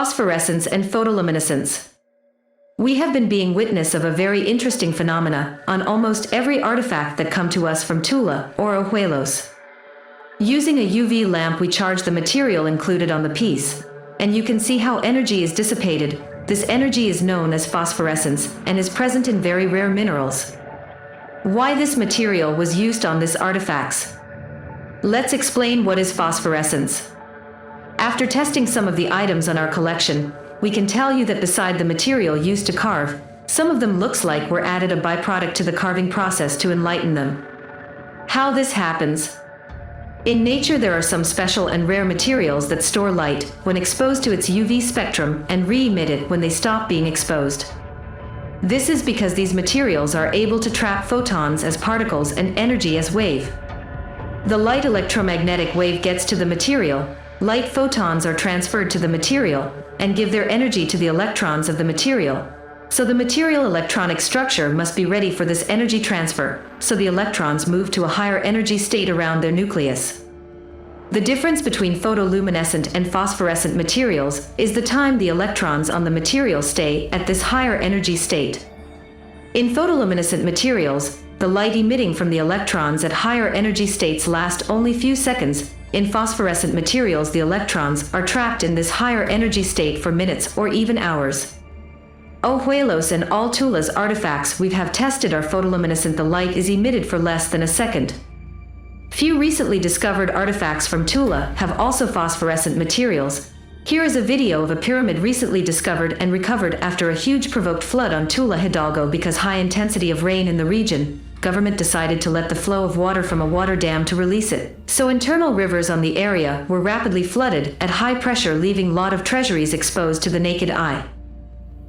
Phosphorescence and photoluminescence. We have been being witness of a very interesting phenomena on almost every artifact that come to us from Tula or Ojuelos. Using a UV lamp, we charge the material included on the piece, and you can see how energy is dissipated. This energy is known as phosphorescence and is present in very rare minerals. Why this material was used on this artifacts? Let's explain what is phosphorescence. After testing some of the items on our collection, we can tell you that beside the material used to carve, some of them looks like were added a byproduct to the carving process to enlighten them. How this happens? In nature, there are some special and rare materials that store light when exposed to its UV spectrum and re-emit it when they stop being exposed. This is because these materials are able to trap photons as particles and energy as wave. The light electromagnetic wave gets to the material, light photons are transferred to the material and give their energy to the electrons of the material. So the material electronic structure must be ready for this energy transfer, so the electrons move to a higher energy state around their nucleus. The difference between photoluminescent and phosphorescent materials is the time the electrons on the material stay at this higher energy state. In photoluminescent materials, the light emitting from the electrons at higher energy states lasts only few seconds. In phosphorescent materials, the electrons are trapped in this higher energy state for minutes or even hours. Ojuelos and all Tula's artifacts we have tested are photoluminescent. The light is emitted for less than a second. Few recently discovered artifacts from Tula have also phosphorescent materials. Here is a video of a pyramid recently discovered and recovered after a huge provoked flood on Tula Hidalgo. Because high intensity of rain in the region, government decided to let the flow of water from a water dam to release it. So internal rivers on the area were rapidly flooded at high pressure, leaving lot of treasuries exposed to the naked eye.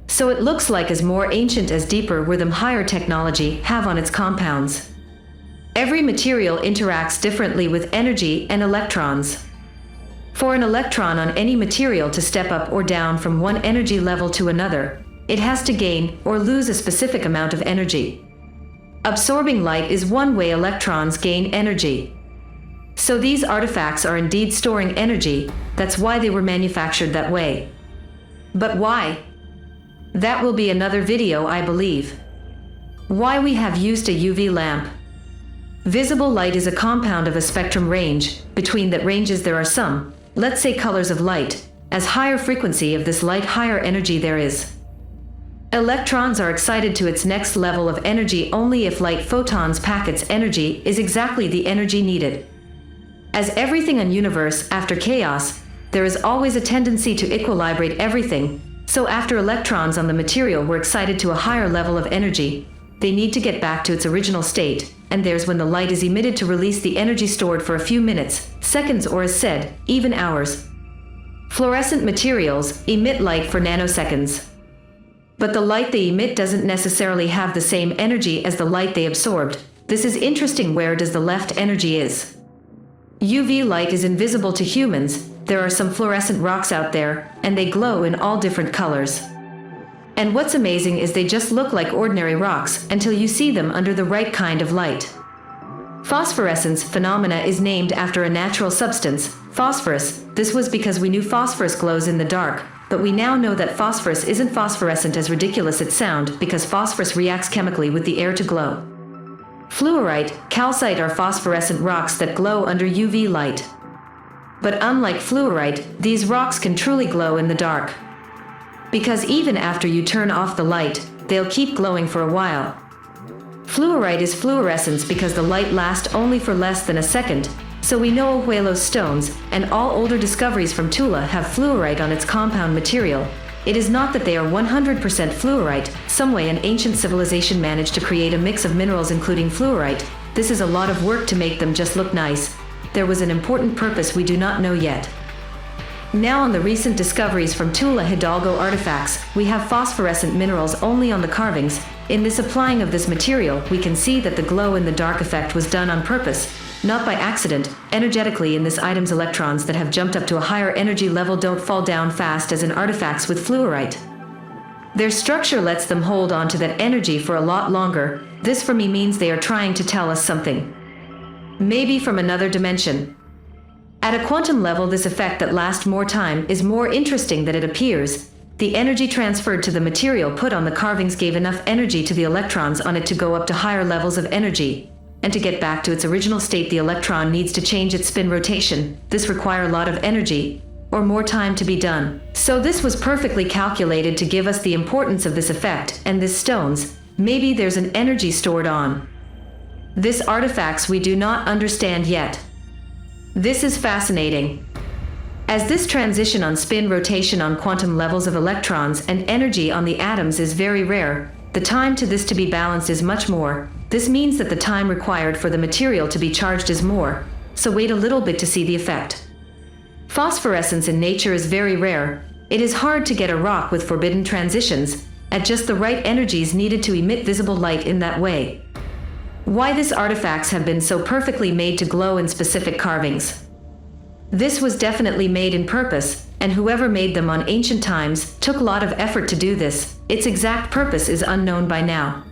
So it looks like as more ancient as deeper where them higher technology have on its compounds. Every material interacts differently with energy and electrons. For an electron on any material to step up or down from one energy level to another, it has to gain or lose a specific amount of energy. Absorbing light is one way electrons gain energy. So these artifacts are indeed storing energy. That's why they were manufactured that way. But why? That will be another video, I believe. Why we have used a UV lamp. Visible light is a compound of a spectrum range. Between that ranges there are some, let's say, colors of light. As higher frequency of this light, higher energy there is. Electrons are excited to its next level of energy only if light photons pack its energy is exactly the energy needed. As everything in universe after chaos, there is always a tendency to equilibrate everything. So after electrons on the material were excited to a higher level of energy, they need to get back to its original state, and there's when the light is emitted to release the energy stored for a few minutes, seconds, or as said, even hours. Fluorescent materials emit light for nanoseconds. But the light they emit doesn't necessarily have the same energy as the light they absorbed. This is interesting. Where does the left energy is? UV light is invisible to humans. There are some fluorescent rocks out there, and they glow in all different colors. And what's amazing is they just look like ordinary rocks until you see them under the right kind of light. Phosphorescence phenomena is named after a natural substance, phosphorus. This was because we knew phosphorus glows in the dark, but we now know that phosphorus isn't phosphorescent as ridiculous it sounds, because phosphorus reacts chemically with the air to glow. Fluorite, calcite are phosphorescent rocks that glow under UV light. But unlike fluorite, these rocks can truly glow in the dark. Because even after you turn off the light, they'll keep glowing for a while. Fluorite is fluorescence because the light lasts only for less than a second, so we know Ojuelos stones and all older discoveries from Tula have fluorite on its compound material. It is not that they are 100% fluorite. Some way an ancient civilization managed to create a mix of minerals including fluorite. This is a lot of work to make them just look nice. There was an important purpose we do not know yet. Now on the recent discoveries from Tula Hidalgo artifacts, we have phosphorescent minerals only on the carvings. In this applying of this material, we can see that the glow in the dark effect was done on purpose, not by accident. Energetically in this item's electrons that have jumped up to a higher energy level don't fall down fast as in artifacts with fluorite. Their structure lets them hold on to that energy for a lot longer. This for me means they are trying to tell us something. Maybe from another dimension. At a quantum level, this effect that lasts more time is more interesting than it appears. The energy transferred to the material put on the carvings gave enough energy to the electrons on it to go up to higher levels of energy. And to get back to its original state, the electron needs to change its spin rotation. This requires a lot of energy, or more time to be done. So this was perfectly calculated to give us the importance of this effect, and this stones, maybe there's an energy stored on this artifacts we do not understand yet. This is fascinating. As this transition on spin rotation on quantum levels of electrons and energy on the atoms is very rare, the time to this to be balanced is much more. This means that the time required for the material to be charged is more, so wait a little bit to see the effect. Phosphorescence in nature is very rare. It is hard to get a rock with forbidden transitions, at just the right energies needed to emit visible light in that way. Why these artifacts have been so perfectly made to glow in specific carvings. This was definitely made in purpose, and whoever made them on ancient times took a lot of effort to do this. Its exact purpose is unknown by now.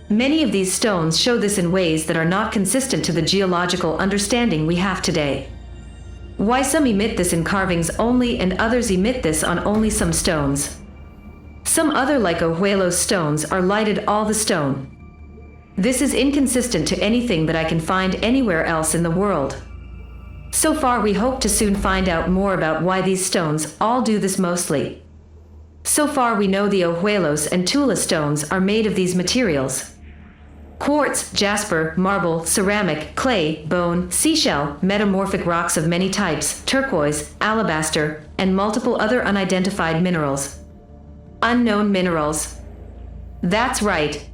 Many of these stones show this in ways that are not consistent to the geological understanding we have today. Why some emit this in carvings only and others emit this on only some stones. Some other like Ojuelos stones are lighted all the stone. This is inconsistent to anything that I can find anywhere else in the world. So far we hope to soon find out more about why these stones all do this mostly. So far we know the Ojuelos and Tula stones are made of these materials. Quartz, jasper, marble, ceramic, clay, bone, seashell, metamorphic rocks of many types, turquoise, alabaster, and multiple other unidentified minerals. Unknown minerals. That's right.